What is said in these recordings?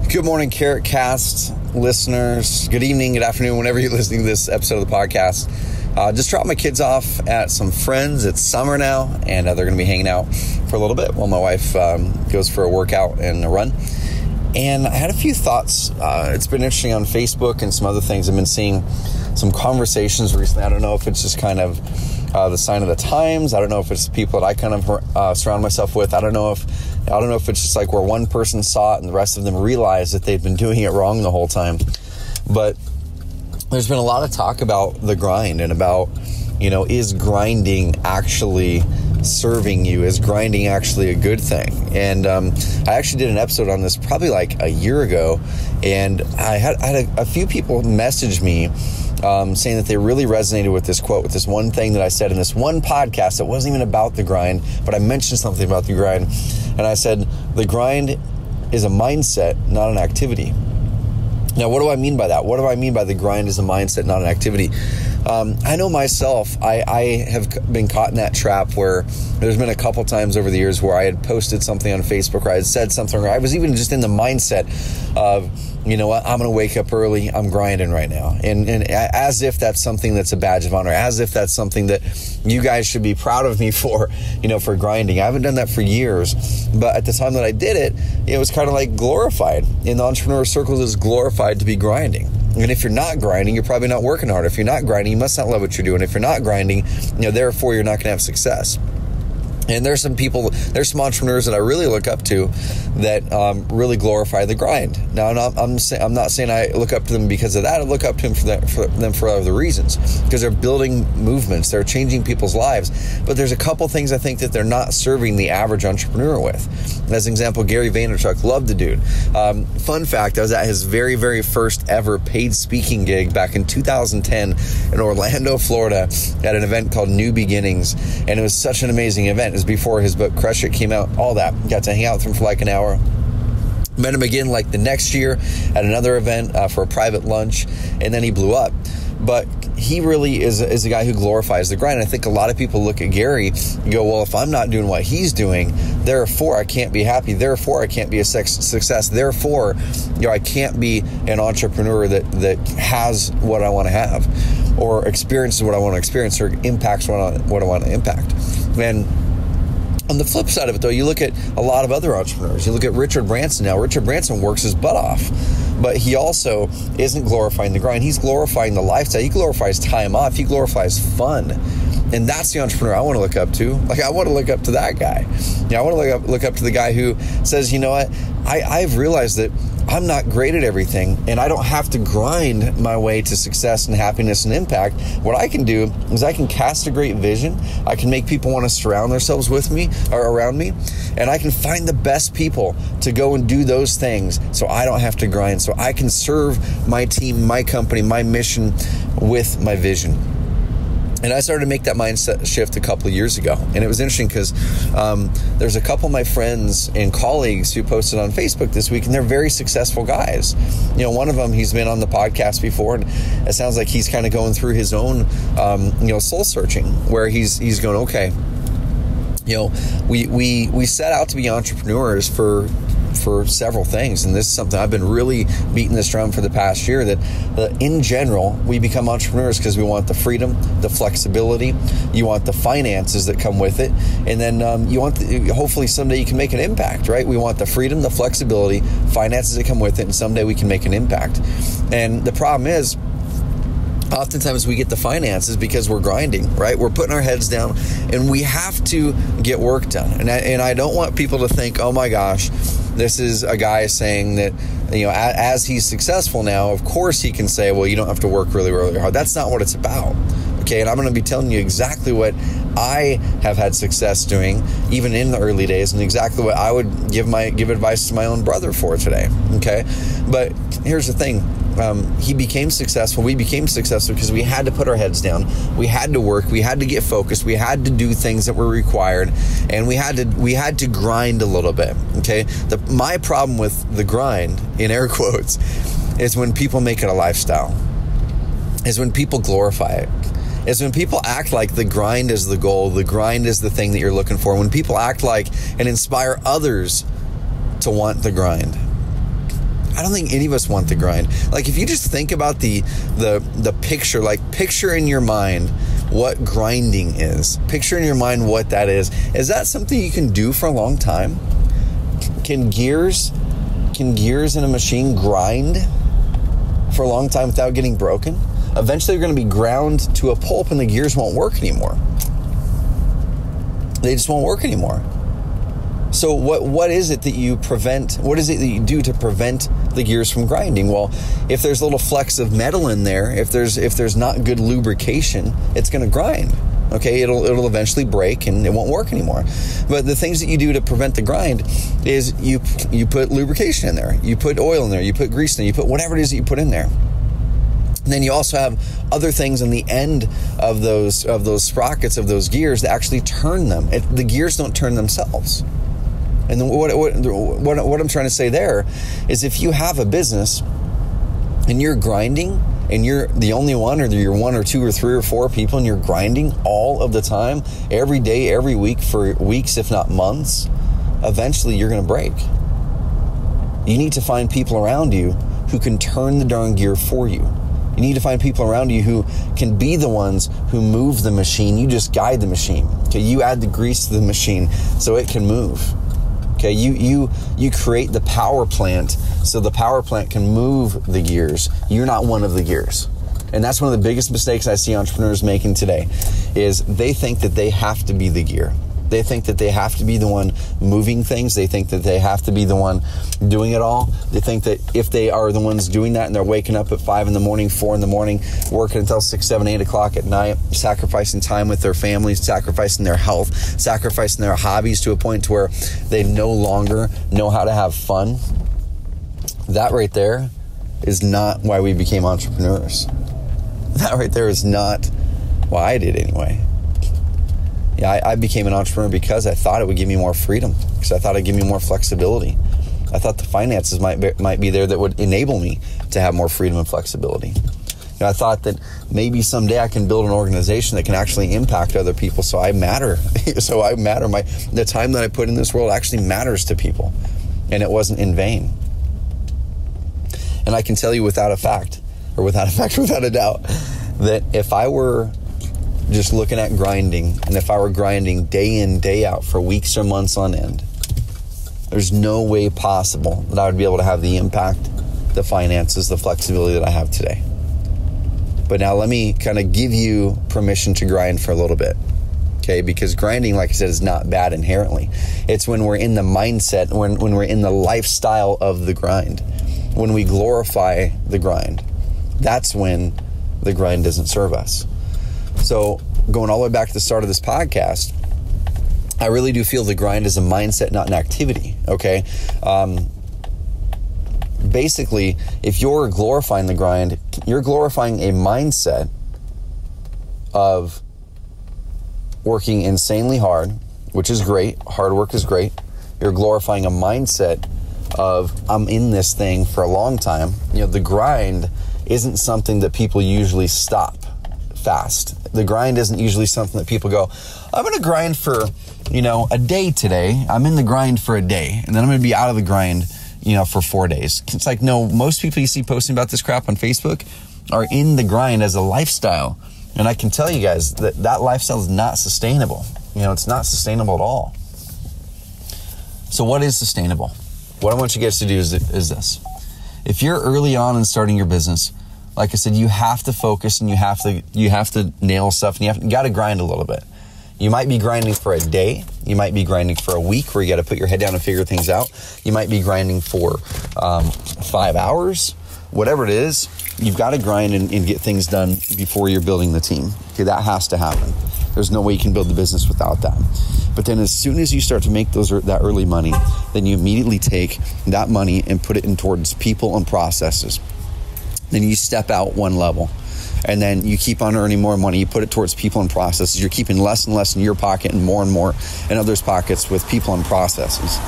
Good morning, CarrotCast listeners. Good evening, good afternoon, whenever you're listening to this episode of the podcast. Just dropped my kids off at some friends. It's summer now, and they're going to be hanging out for a little bit while my wife goes for a workout and a run. And I had a few thoughts. It's been interesting on Facebook and some other things. I've been seeing some conversations recently. I don't know if it's just kind of the sign of the times. I don't know if it's the people that I kind of surround myself with. I don't know if it's just like where one person saw it and the rest of them realized that they've been doing it wrong the whole time. But there's been a lot of talk about the grind and about, is grinding actually serving you? Is grinding actually a good thing? And I actually did an episode on this probably like a year ago, and I had a few people message me saying that they really resonated with this quote, with this one thing that I said in this one podcast that wasn't even about the grind, but I mentioned something about the grind. And I said, the grind is a mindset, not an activity. Now, what do I mean by that? What do I mean by the grind is a mindset, not an activity? I know myself, I have been caught in that trap where there's been a couple times over the years where I had posted something on Facebook or I had said something, or I was even just in the mindset of, you know what, I'm going to wake up early, I'm grinding right now. And as if that's something that's a badge of honor, as if that's something that you guys should be proud of me for, for grinding. I haven't done that for years, but at the time that I did it, it was kind of like glorified. In the entrepreneur circles, it's glorified to be grinding. And if you're not grinding, you're probably not working hard. If you're not grinding, you must not love what you're doing. If you're not grinding, therefore you're not going to have success. And there's some entrepreneurs that I really look up to that really glorify the grind. Now, I'm not saying I look up to them because of that. I look up to them for other reasons, because they're building movements, they're changing people's lives. But there's a couple things I think that they're not serving the average entrepreneur with. As an example, Gary Vaynerchuk, loved the dude. Fun fact, I was at his very, very first ever paid speaking gig back in 2010 in Orlando, Florida, at an event called New Beginnings, and it was such an amazing event. It was before his book Crush It came out, all that. Got to hang out with him for like an hour. Met him again like the next year at another event for a private lunch, and then he blew up. But he really is a guy who glorifies the grind. I think a lot of people look at Gary and go, well, if I'm not doing what he's doing, therefore I can't be happy. Therefore I can't be a success. Therefore, I can't be an entrepreneur that has what I want to have, or experiences what I want to experience, or impacts what I want to impact. And on the flip side of it, though, you look at a lot of other entrepreneurs. You look at Richard Branson now. Richard Branson works his butt off, but he also isn't glorifying the grind. He's glorifying the lifestyle. He glorifies time off. He glorifies fun. And that's the entrepreneur I want to look up to. Like, I want to look up to that guy. I want to look up to the guy who says, you know what, I've realized that I'm not great at everything, and I don't have to grind my way to success and happiness and impact. What I can do is I can cast a great vision. I can make people want to surround themselves with me or around me, and I can find the best people to go and do those things so I don't have to grind, so I can serve my team, my company, my mission with my vision. And I started to make that mindset shift a couple of years ago. And it was interesting because there's a couple of my friends and colleagues who posted on Facebook this week, and they're very successful guys. One of them, he's been on the podcast before, and it sounds like he's kind of going through his own, soul searching, where he's going, okay, we set out to be entrepreneurs for several things, and this is something I've been really beating this drum for the past year, that in general we become entrepreneurs because we want the freedom, the flexibility, you want the finances that come with it, and then you want hopefully someday you can make an impact, right? We want the freedom, the flexibility, finances that come with it, and someday we can make an impact. And the problem is, oftentimes we get the finances because we're grinding, right? We're putting our heads down, and we have to get work done. And I don't want people to think, oh my gosh, this is a guy saying that, as he's successful now, of course he can say, well, you don't have to work really, really hard. That's not what it's about. Okay, and I'm going to be telling you exactly what I have had success doing, even in the early days, and exactly what I would give advice to my own brother for today. Okay, but here's the thing. He became successful. We became successful because we had to put our heads down. We had to work. We had to get focused. We had to do things that were required, and we had to grind a little bit. Okay, my problem with the grind, in air quotes, is when people make it a lifestyle. Is when people glorify it. Is when people act like the grind is the goal, the grind is the thing that you're looking for. When people act like and inspire others to want the grind. I don't think any of us want the grind. Like, if you just think about the picture, like picture in your mind what grinding is. Picture in your mind what that is. Is that something you can do for a long time? Can gears in a machine grind for a long time without getting broken? Eventually they're going to be ground to a pulp and the gears won't work anymore. They just won't work anymore. So what is it that you prevent? What is it that you do to prevent the gears from grinding? Well, if there's little flecks of metal in there, if there's not good lubrication, it's going to grind. Okay, it'll eventually break and it won't work anymore. But the things that you do to prevent the grind is you put lubrication in there, you put oil in there, you put grease in there, you put whatever it is that you put in there. And then you also have other things on the end of those sprockets of those gears that actually turn them. The gears don't turn themselves. And then what I'm trying to say there is, if you have a business and you're grinding and you're the only one, or you're one or two or three or four people, and you're grinding all of the time, every day, every week, for weeks, if not months, eventually you're going to break. You need to find people around you who can turn the darn gear for you. You need to find people around you who can be the ones who move the machine. You just guide the machine. Okay, you add the grease to the machine so it can move. Okay, you create the power plant so the power plant can move the gears. You're not one of the gears. And that's one of the biggest mistakes I see entrepreneurs making today, is they think that they have to be the gear. They think that they have to be the one moving things. They think that they have to be the one doing it all. They think that if they are the ones doing that and they're waking up at 5 a.m, 4 a.m, working until 6, 7, 8 o'clock at night, sacrificing time with their families, sacrificing their health, sacrificing their hobbies to a point to where they no longer know how to have fun. That right there is not why we became entrepreneurs. That right there is not why I did anyway. Yeah, I became an entrepreneur because I thought it would give me more freedom, because I thought it'd give me more flexibility. I thought the finances might be there that would enable me to have more freedom and flexibility. I thought that maybe someday I can build an organization that can actually impact other people, so I matter. So I matter. The time that I put in this world actually matters to people, and it wasn't in vain. And I can tell you without a doubt, that if I were just looking at grinding, and if I were grinding day in, day out for weeks or months on end, there's no way possible that I would be able to have the impact, the finances, the flexibility that I have today. But now let me kind of give you permission to grind for a little bit. Okay, because grinding, like I said, is not bad inherently. It's when we're in the mindset, when we're in the lifestyle of the grind, when we glorify the grind, that's when the grind doesn't serve us. So going all the way back to the start of this podcast, I really do feel the grind is a mindset, not an activity, okay? Basically, if you're glorifying the grind, you're glorifying a mindset of working insanely hard, which is great. Hard work is great. You're glorifying a mindset of, I'm in this thing for a long time. The grind isn't something that people usually stop fast. The grind isn't usually something that people go, I'm going to grind for, a day today. I'm in the grind for a day, and then I'm going to be out of the grind, for 4 days. It's like, no, most people you see posting about this crap on Facebook are in the grind as a lifestyle. And I can tell you guys that lifestyle is not sustainable. It's not sustainable at all. So what is sustainable? What I want you guys to do is this. If you're early on in starting your business, like I said, you have to focus, and you have to nail stuff, and you got to grind a little bit. You might be grinding for a day. You might be grinding for a week, where you got to put your head down and figure things out. You might be grinding for 5 hours. Whatever it is, you've got to grind and get things done before you're building the team. Okay, that has to happen. There's no way you can build the business without that. But then as soon as you start to make that early money, then you immediately take that money and put it in towards people and processes. Then you step out one level, and then you keep on earning more money. You put it towards people and processes. You're keeping less and less in your pocket and more in others' pockets with people and processes.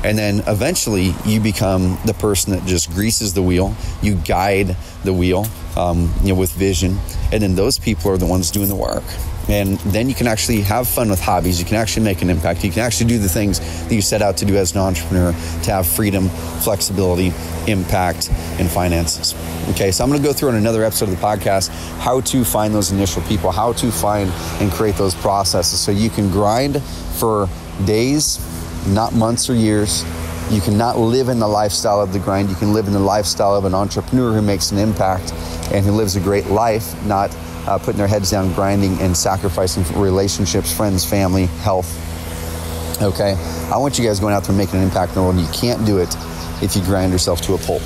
And then eventually you become the person that just greases the wheel. You guide the wheel, with vision. And then those people are the ones doing the work. And then you can actually have fun with hobbies. You can actually make an impact. You can actually do the things that you set out to do as an entrepreneur, to have freedom, flexibility, impact, and finances. Okay, so I'm going to go through in another episode of the podcast how to find those initial people, how to find and create those processes so you can grind for days, not months or years. You cannot live in the lifestyle of the grind. You can live in the lifestyle of an entrepreneur who makes an impact and who lives a great life, not putting their heads down, grinding and sacrificing for relationships, friends, family, health. Okay, I want you guys going out there and making an impact in the world. You can't do it if you grind yourself to a pulp.